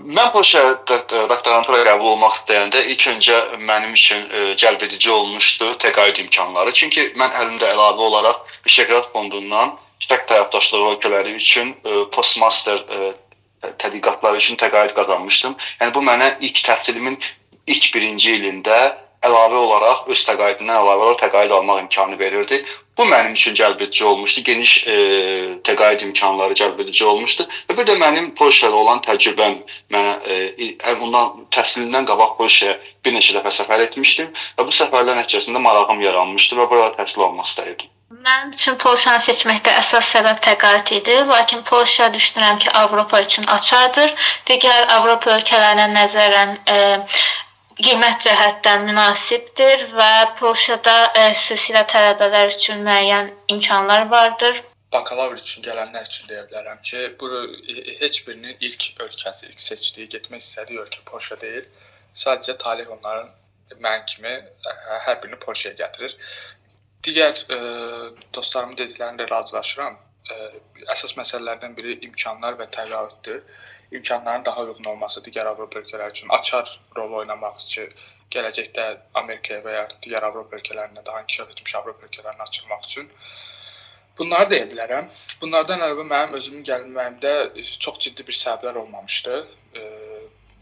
Mən Polşa doktorantura qəbul olmaq istəyəndə ilk öncə mənim üçün cəlbedici olmuşdu təqaüd imkanları. Çünki mən əlimdə əlavə olaraq Visegrad fondundan Şərq tərəfdaşlığı ölkələri üçün postmaster tədqiqatları üçün təqaüd qazanmışdım. Yəni bu mənə ilk təhsilimin ilk birinci ilində əlavə olaraq öz təqaüdündən əlavə olaraq təqaüd almaq imkanı verirdi. Bu mənim üçün cəlbedici olmuşdu. Geniş təqaüd imkanları cəlbedici olmuşdu. Və bir də mənim Polşada olan təcrübəm mənə ondan təhsilindən qabaq Polşaya bir neçə dəfə səfər etmişdim və bu səfərlər nəticəsində marağım yaranmışdı və burada təhsil almaq istəyirdim. Mənim üçün Polşanı seçməkdə əsas səbəb təqaüd idi, lakin Polşa düşünürəm ki, Avropa üçün açardır. Digər Avropa ölkələrinə nəzərən qiymət cəhətdən münasibdir və Polşada xüsusilə tələbələr üçün müəyyən imkanlar vardır. Bakalavr üçün gələnlər üçün deyə bilərəm ki, bu heç birinin ilk ölkəsi, ilk seçdiyi, getmək istədiyi ölkə Polşa deyil. Sadəcə talih onların mən kimi hər birini Polşaya gətirir. Digər dostlarımın dediklərində razılaşıram. Əsas məsələlərdən biri imkanlar və təqaüddür. İmkanların daha uyğun olması digər Avropa ölkələri üçün açar rol oynamaq üçün gələcəkdə Amerikaya və ya digər Avropa ölkələrinə, daha inkişaf etmiş Avropa ölkələrinə açılmaq üçün. Bunları deyə bilərəm. Bunlardan əlavə mənim özümün gəlməyimdə çox ciddi bir səbəblər olmamışdı.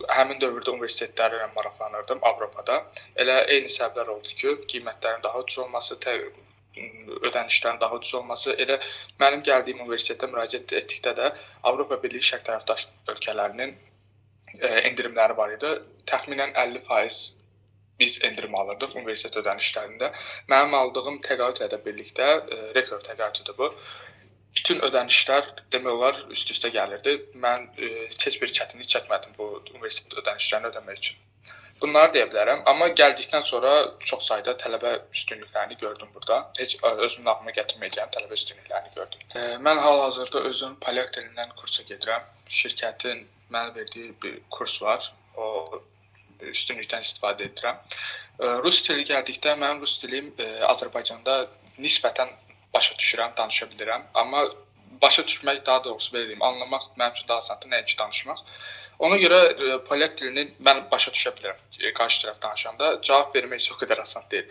Həmin dövrdə universitetlərlə maraqlanırdım Avropada. Elə eyni səbəblər oldu ki, qiymətlərin daha ucuz olması, ödənişlərin daha ucuz olması. Elə mənim gəldiyim universitetə müraciət etdikdə də Avropa Birliyi Şərq tərəfdaş ölkələrinin endirimləri var idi. Təxminən 50% biz endirim alırdıq universitet ödənişlərində. Mənim aldığım təqaüd ilə də birlikdə, rektor təqaüdüdür bu. Bütün ödənişlər demək olar üst-üstə gəlirdi. Mən heç bir çətinlik çəkmədim bu universitet ödənişlərini ödəmək üçün. Bunları deyə bilərəm, amma gəldikdən sonra çox sayda tələbə üstünlüklərini gördüm burada. Heç özümün ağlıma gətirməyəcəyim tələbə üstünlüklərini gördüm. Mən hal-hazırda özüm polyak dilindən kursa gedirəm. Şirkətin mənə verdiyi bir kurs var. O üstünlükdən istifadə edirəm. Rus dili gəldikdə mənim rus dilim Azərbaycanda nisbətən başa düşürəm, danışa bilirəm. Amma başa düşmək, daha doğrusu belə deyim, anlamaq mənim üçün daha asandır, nəinki danışmaq. Ona görə polyak dilini mən başa düşə bilirəm qarşı tərəf danışanda. Cavab vermək isə o qədər asan deyil.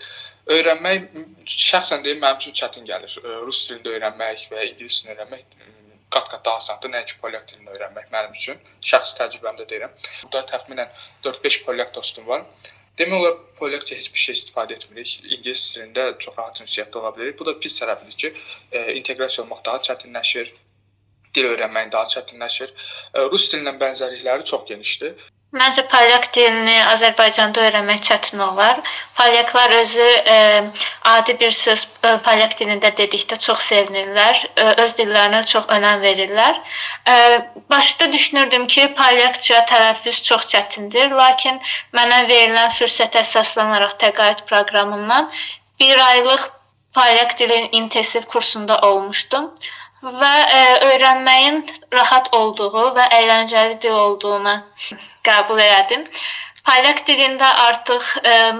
Öyrənmək, şəxsən deyim, mənim üçün çətin gəlir. Rus dilini öyrənmək və ingilis dilini öyrənmək qat-qat daha asandır, nəinki polyak dilini öyrənmək mənim üçün. Şəxsi təcrübəmdə deyirəm. Burada təxminən 4-5 polyak dostum var. Demək olar, polyakca heç bir şey istifadə etmirik. İngilis dilində çox rahat ünsiyyətdə ola bilirik. Bu da pis tərəfidir ki, inteqrasiya olmaq daha çətinləşir, dil öyrənmək daha çətinləşir. Rus dilinin bənzərlikləri çox genişdir. Məncə polyak dilini Azərbaycanda öyrənmək çətin olar. Polyaklar özü adi bir söz polyak dilində dedikdə çox sevinirlər. Öz dillərinə çox önəm verirlər. Başda düşünürdüm ki, polyakca tələffüz çox çətindir, lakin mənə verilən fürsətə əsaslanaraq təqaüd proqramından bir aylıq polyak dilinin intensiv kursunda olmuşdum və öyrənməyin rahat olduğu və əyləncəli dil olduğunu qəbul elədim. Polyak dilində artıq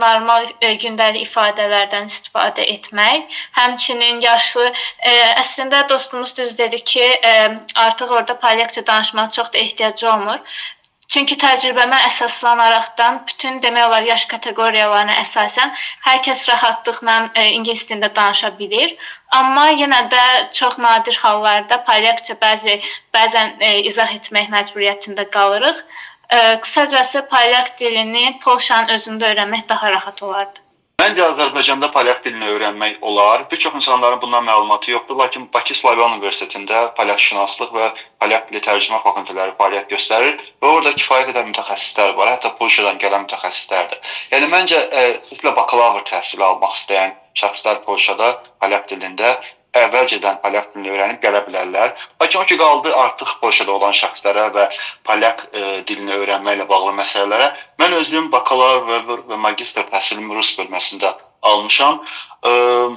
normal gündəlik ifadələrdən istifadə etmək, həmçinin yaşlı, əslində dostumuz düz dedi ki, artıq orada polyakca danışmağa çox da ehtiyacı olmur. Çünki təcrübəmə əsaslanaraqdan bütün demək olar yaş kateqoriyalarına əsasən hər kəs rahatlıqla ingilis dilində danışa bilir. Amma yenə də çox nadir hallarda polyakca bəzən izah etmək məcburiyyətində qalırıq. Qısacası polyak dilini Polşanın özündə öyrənmək daha rahat olardı. Məncə Azərbaycanda polyak dilini öyrənmək olar. Bir çox insanların bundan məlumatı yoxdur, lakin Bakı Slavyan Universitetində polyakşünaslıq və polyak dili tərcümə fakültələri fəaliyyət göstərir və orada kifayət qədər mütəxəssislər var, hətta Polşadan gələn mütəxəssislərdir. Yəni məncə xüsusilə bakalavr təhsili almaq istəyən şəxslər Polşada polyak dilində əvvəlcədən polyak dilini öyrənib gələ bilərlər. Lakin o ki qaldı artıq Polşada olan şəxslərə və polyak dilini öyrənməklə bağlı məsələlərə mən özüm bakalavr və magistr təhsilimi rus bölməsində almışam.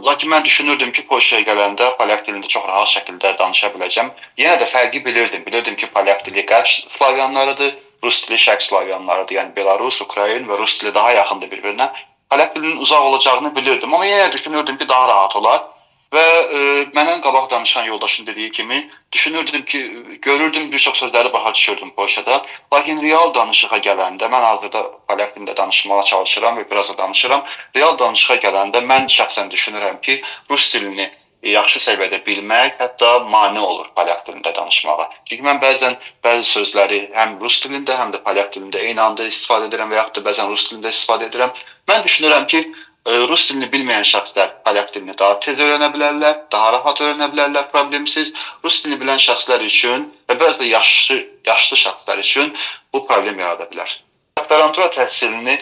Lakin mən düşünürdüm ki, Polşaya gələndə polyak dilində çox rahat şəkildə danışa biləcəm. Yenə də fərqi bilirdim. Bilirdim ki, polyak dili qərb slavyanlarıdır, rus dili şərq slavyanlarıdır. Yəni Belarus, Ukrayna və rus dili daha yaxındır bir-birinə. Polyak dilinin uzaq olacağını bilirdim, amma yenə düşünürdüm ki, daha rahat olar. Və məndən qabaq danışan yoldaşın dediyi kimi düşünürdüm ki, görürdüm bir çox sözləri başa düşürdüm Polşada. Lakin real danışığa gələndə, mən hazırda polyak dilində danışmağa çalışıram və biraz da danışıram. Real danışığa gələndə mən şəxsən düşünürəm ki, rus dilini yaxşı səviyyədə bilmək hətta mane olur polyak dilində danışmağa. Çünki mən bəzən bəzi sözləri həm rus dilində, həm də polyak dilində eyni anda istifadə edirəm və yaxud da bəzən rus dilində istifadə edirəm. Mən düşünürəm ki, rus dilini bilməyən şəxslər polyak dilini daha tez öyrənə bilərlər, daha rahat öyrənə bilərlər problemsiz. Rus dilini bilən şəxslər üçün və biraz da yaşlı şəxslər üçün bu problem yarada bilər. Doktorantura təhsilini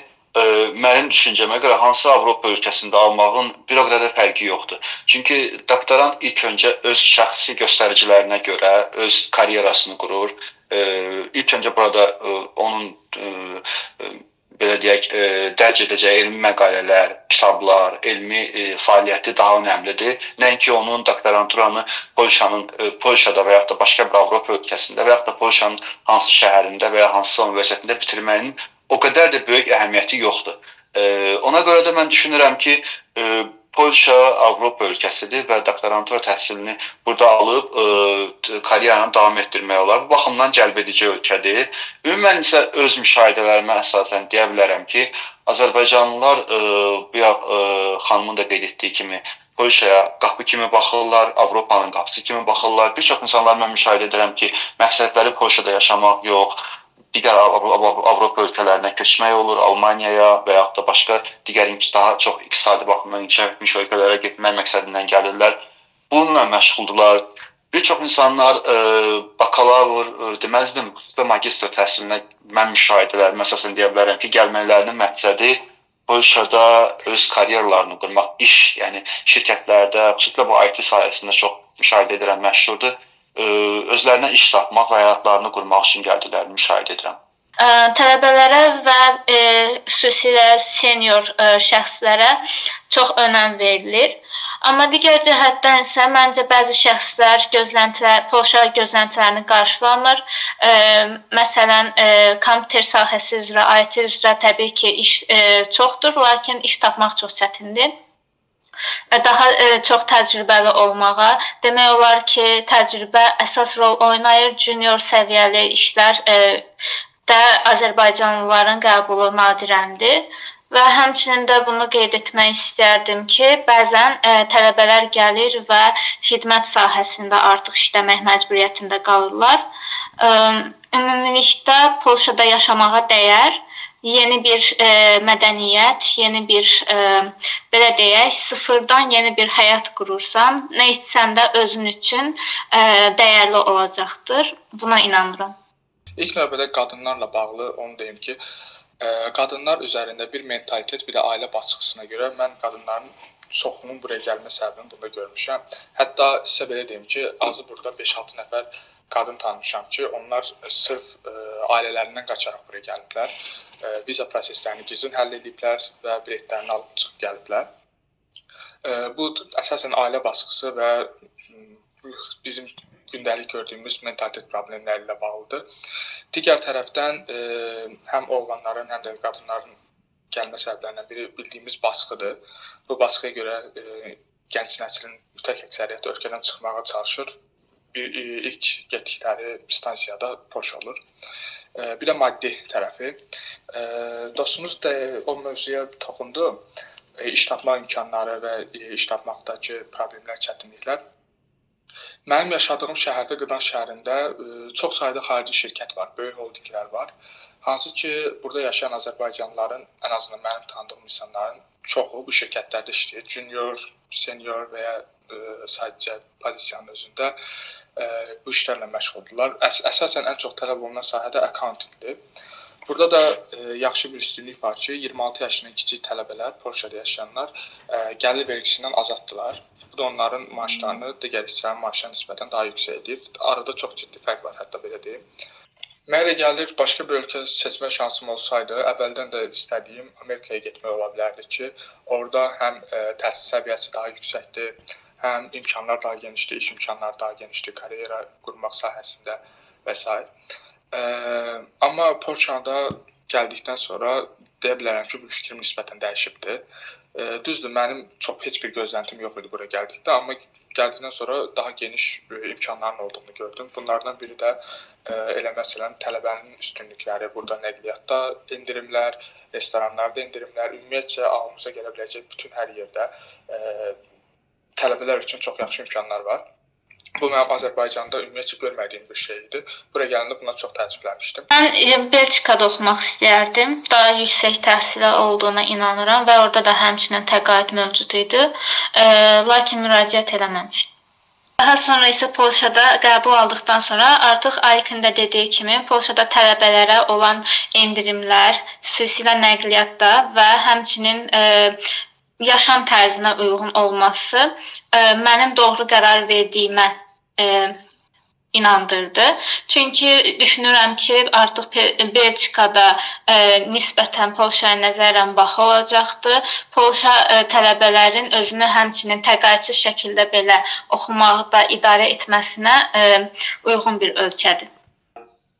mənim düşüncəmə görə hansı Avropa ölkəsində almağın bir o qədər də fərqi yoxdur. Çünki doktorant ilk öncə öz şəxsi göstəricilərinə görə öz karyerasını qurur. İlk öncə burada onun belə deyək, dərc edəcəyi elmi məqalələr, kitablar, elmi fəaliyyəti daha önəmlidir. Nəinki onun doktoranturanı Polşada və yaxud da başqa bir Avropa ölkəsində və yaxud da Polşanın hansı şəhərində və ya hansısa universitetində bitirməyinin o qədər də böyük əhəmiyyəti yoxdur. Ona görə də mən düşünürəm ki, Polşa Avropa ölkəsidir və doktorantura təhsilini burada alıb karyeranı davam etdirmək olar. Bu baxımdan cəlbedici ölkədir. Ümumən isə öz müşahidələrimə əsasən deyə bilərəm ki, Azərbaycanlılar xanımın da qeyd etdiyi kimi Polşaya qapı kimi baxırlar, Avropanın qapısı kimi baxırlar. Bir çox insanlar mən müşahidə edirəm ki, məqsədləri Polşada yaşamaq yox, digər Avropa ölkələrinə köçmək olur, Almaniyaya və yaxud da başqa digər daha çox iqtisadi baxımdan inkişaf etmiş ölkələrə getmək məqsədindən gəlirlər. Bununla məşğuldurlar. Bir çox insanlar bakalavr, deməzdim, xüsusilə magistr təhsilinə mən müşahidələrim əsasən deyə bilərəm ki, gəlmələrinin məqsədi Polşada öz karyeralarını qurmaq, iş, yəni şirkətlərdə, xüsusilə bu IT sahəsində çox müşahidə edirəm, məşhurdur. Özlərinə iş tapmaq və həyatlarını qurmaq üçün gəldiklərini müşahidə edirəm. Tələbələrə və xüsusilə senior şəxslərə çox önəm verilir. Amma digər cəhətdən isə məncə bəzi şəxslər Polşa gözləntilərini qarşılamır. Məsələn, kompüter sahəsi üzrə, IT üzrə təbii ki, iş çoxdur, lakin iş tapmaq çox çətindir. Daha çox təcrübəli olmağa, demək olar ki, təcrübə əsas rol oynayır. Junior səviyyəli işlər də Azərbaycanlıların qəbulu nadirəndir. Və həmçinin də bunu qeyd etmək istərdim ki, bəzən tələbələr gəlir və xidmət sahəsində artıq işləmək məcburiyyətində qalırlar. Ümumilikdə Polşada yaşamağa dəyər. Yeni bir mədəniyyət, yeni bir, belə deyək, sıfırdan yeni bir həyat qurursan, nə etsən də özün üçün dəyərli olacaqdır. Buna inanıram. İlk növbədə qadınlarla bağlı onu deyim ki, qadınlar üzərində bir mentalitet, bir də ailə baskısına görə mən qadınların çoxunun buraya gəlmə səbəbini bunda görmüşəm. Hətta sizə belə deyim ki, azı burada 5-6 nəfər qadın tanımışam ki, onlar sırf ailələrindən qaçaraq buraya gəliblər. Viza proseslərini gizlin həll ediblər və biletlərini alıb çıxıb gəliblər. Bu əsasən ailə baskısı və bizim gündəlik gördüyümüz mentalitet problemləri ilə bağlıdır. Digər tərəfdən həm oğlanların, həm də qadınların gəlmə səbəblərindən biri bildiyimiz baskıdır. Bu baskıya görə gənc nəslin mütləq əksəriyyəti ölkədən çıxmağa çalışır. İlk getdikləri stansiyada Polşa olur. Bir də maddi tərəfi. Dostumuz da o mövzuya toxundu. İş tapma imkanları və iş tapmaqdakı problemlər, çətinliklər. Mənim yaşadığım şəhərdə, Qıdan şəhərində çox sayda xarici şirkət var, böyük holdinglər var. Hansı ki, burada yaşayan Azərbaycanlıların, ən azından mənim tanıdığım insanların çoxu bu şirkətlərdə işləyir. Junior, senior və ya sadəcə pozisiyanın özündə bu işlərlə məşğuldurlar. Əsasən ən çox tələb olunan sahə də accountingdir. Burada da yaxşı bir üstünlük var ki, 26 yaşından kiçik tələbələr, Polşada yaşayanlar gəlir vergisindən azaddılar. Bu da onların maaşlarını digər işçilərin maaşlarına nisbətən daha yüksək edir. Arada çox ciddi fərq var, hətta belə deyim. Mənə də gəlir, başqa bir ölkə seçmə şansım olsaydı, əvvəldən də istədiyim Amerikaya getmək ola bilərdi ki, orada həm təhsil səviyyəsi daha yüksəkdir, həm imkanlar daha genişdir, iş imkanları daha genişdir, karyera qurmaq sahəsində və s. Amma Polşada gəldikdən sonra deyə bilərəm ki, bu fikrim nisbətən dəyişibdir. Düzdür, mənim heç bir gözləntim yox idi bura gəldikdə, amma gəldikdən sonra daha geniş imkanların olduğunu gördüm. Bunlardan biri də elə məsələn tələbənin üstünlükləri, burada nəqliyyatda endirimlər, restoranlarda endirimlər, ümumiyyətcə ağlımıza gələ biləcək bütün hər yerdə tələbələr üçün çox yaxşı imkanlar var. Bu mənim Azərbaycanda ümumiyyətcə görmədiyim bir şey idi. Bura gələndə buna çox təəccüblənmişdim. Mən Belçikada oxumaq istəyərdim. Daha yüksək təhsilə olduğuna inanıram və orada da həmçinin təqaüd mövcud idi. Lakin müraciət eləməmişdim. Daha sonra isə Polşada qəbul aldıqdan sonra artıq Aykin də dediyi kimi Polşada tələbələrə olan endirimlər, xüsusilə nəqliyyatda və həmçinin yaşam tərzinə uyğun olması mənim doğru qərar verdiyimə inandırdı. Çünki düşünürəm ki, artıq Belçikada nisbətən Polşaya nəzərən baha olacaqdır. Polşa tələbələrin özünü həmçinin təqaüdçü şəkildə belə oxumaqda idarə etməsinə uyğun bir ölkədir.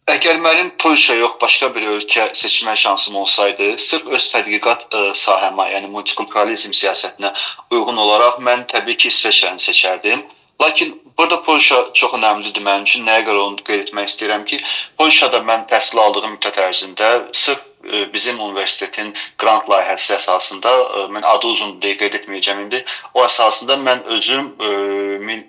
Əgər mənim Polşa yox, başqa bir ölkə seçmə şansım olsaydı, sırf öz tədqiqat sahəmə, yəni multikulturalizm siyasətinə uyğun olaraq mən təbii ki, İsveçrəni seçərdim. Lakin burada Polşa çox önəmlidir mənim üçün. Nəyə görə onu qeyd etmək istəyirəm ki, Polşada mən təhsil aldığım müddət ərzində sırf bizim universitetin qrant layihəsi əsasında, mən adı uzun deyə qeyd etməyəcəm indi, o əsasında mən özüm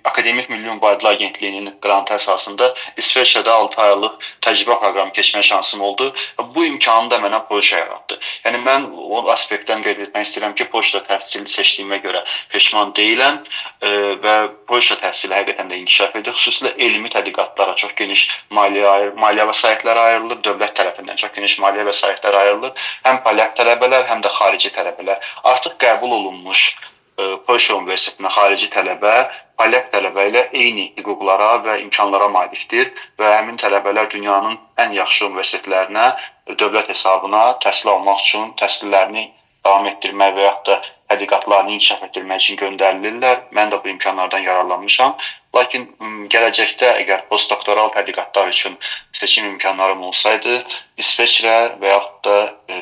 Akademik Milli Mübadilə Agentliyinin qrantı əsasında İsveçrədə 6 aylıq təcrübə proqramı keçmə şansım oldu. Bu imkanı da mənə Polşa yaratdı. Yəni mən o aspektdən qeyd etmək istəyirəm ki, Polşa təhsil seçdiyimə görə peşman deyiləm və Polşa təhsili həqiqətən də inkişaf edir. Xüsusilə elmi tədqiqatlara çox geniş maliyyə vəsaitləri ayrılır, dövlət tərəfindən çox geniş maliyyə vəsaitləri ayrılır. Həm polyak tələbələr, həm də xarici tələbələr. Artıq qəbul olunmuş Polşa Universitetinə xarici tələbə polyak tələbə ilə eyni hüquqlara və imkanlara malikdir və həmin tələbələr dünyanın ən yaxşı universitetlərinə dövlət hesabına təhsil almaq üçün təhsillərini davam etdirmək və yaxud da tədqiqatlarını inkişaf etdirmək üçün göndərilirlər. Mən də bu imkanlardan yararlanmışam. Lakin gələcəkdə əgər postdoktoral tədqiqatlar üçün seçim imkanlarım olsaydı, İsveçrə və yaxud da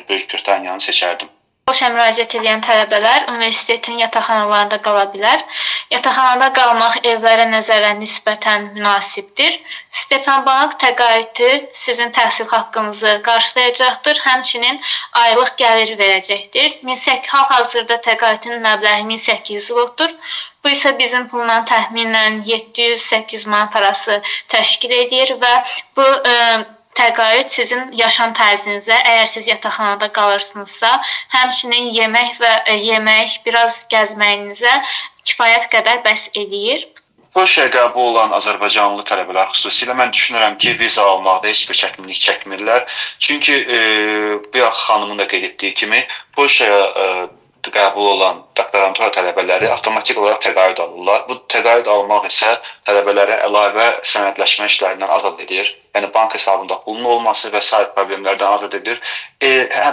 Böyük Britaniyanı seçərdim. Polşaya müraciət edən tələbələr universitetin yataqxanalarında qala bilər. Yataqxanada qalmaq evlərə nəzərən nisbətən münasibdir. Stefan Bank təqaüdü sizin təhsil haqqınızı qarşılayacaqdır, həmçinin aylıq gəlir verəcəkdir. Hal-hazırda təqaüdün məbləği 1800 zlotdur. Bu isə bizim pulla təxminən 700-800 manat arası təşkil edir və bu təqaüd sizin yaşam tərzinizə, əgər siz yataqxanada qalırsınızsa, həmçinin yemək, biraz gəzməyinizə kifayət qədər bəs eləyir. Polşaya qəbul olan Azərbaycanlı tələbələr xüsusilə mən düşünürəm ki, viza almaqda heç bir çətinlik çəkmirlər. Çünki bir xanımın da qeyd etdiyi kimi, Polşaya qəbul olan doktorantura tələbələri avtomatik olaraq təqaüd alırlar. Bu təqaüd almaq isə tələbələrə əlavə sənədləşmə işlərindən azad edir. Yəni bank hesabında pulun olması və sair problemlərdən azad edir.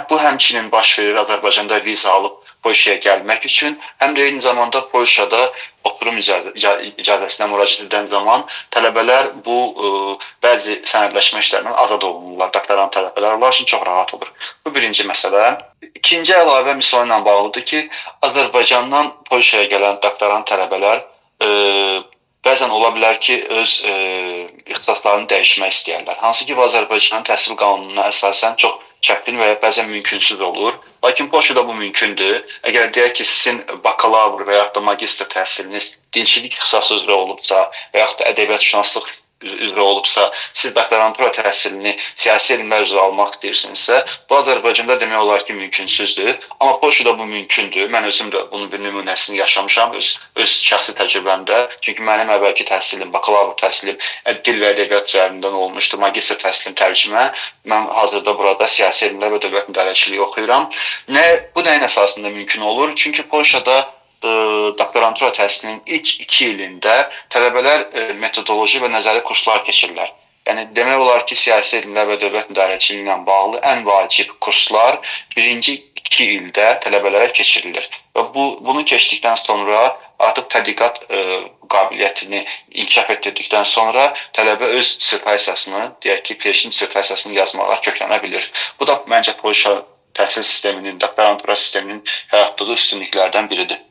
Bu həmçinin baş verir Azərbaycanda viza alıb Polşaya gəlmək üçün, həm də eyni zamanda Polşada oturum icazəsinə müraciət edən zaman tələbələr bu bəzi sənədləşmə işlərindən azad olunurlar. Doktorant tələbələr onlar üçün çox rahat olur. Bu birinci məsələ. İkinci əlavə misal ilə bağlıdır ki, Azərbaycandan Polşaya gələn doktorant tələbələr bəzən ola bilər ki, öz ixtisaslarını dəyişmək istəyərlər. Hansı ki, Azərbaycanın təhsil qanununa əsasən çox çətin və ya bəzən mümkünsüz olur. Lakin Polşada bu mümkündür. Əgər deyək ki, sizin bakalavr və yaxud da magistr təhsiliniz dinçilik ixtisası üzrə olubsa və yaxud da ədəbiyyatşünaslıq üzrə olubsa, siz doktorantura təhsilini siyasi elmlər üzrə almaq istəyirsinizsə, bu Azərbaycanda demək olar ki, mümkünsüzdür. Amma Polşada bu mümkündür. Mən özüm də bunun bir nümunəsini yaşamışam öz şəxsi təcrübəmdə. Çünki mənim əvvəlki təhsilim, bakalavr təhsilim dil və ədəbiyyat üzərindən olmuşdu. Magistr təhsilim tərcümə. Mən hazırda burada siyasi elmlər və dövlət idarəçiliyi oxuyuram. Bu nəyin əsasında mümkün olur? Çünki Polşada doktorantura təhsilinin ilk 2 ilində tələbələr metodoloji və nəzəri kurslar keçirlər. Yəni demək olar ki, siyasi elmlər və dövlət idarəçiliyi ilə bağlı ən vacib kurslar birinci 2 ildə tələbələrə keçirilir. Və bunu keçdikdən sonra artıq tədqiqat qabiliyyətini inkişaf etdirdikdən sonra tələbə öz dissertasiyasını, deyək ki, PhD dissertasiyasını yazmağa köklənə bilir. Bu da məncə Polşa təhsil sisteminin, doktorantura sisteminin yaratdığı üstünlüklərdən biridir.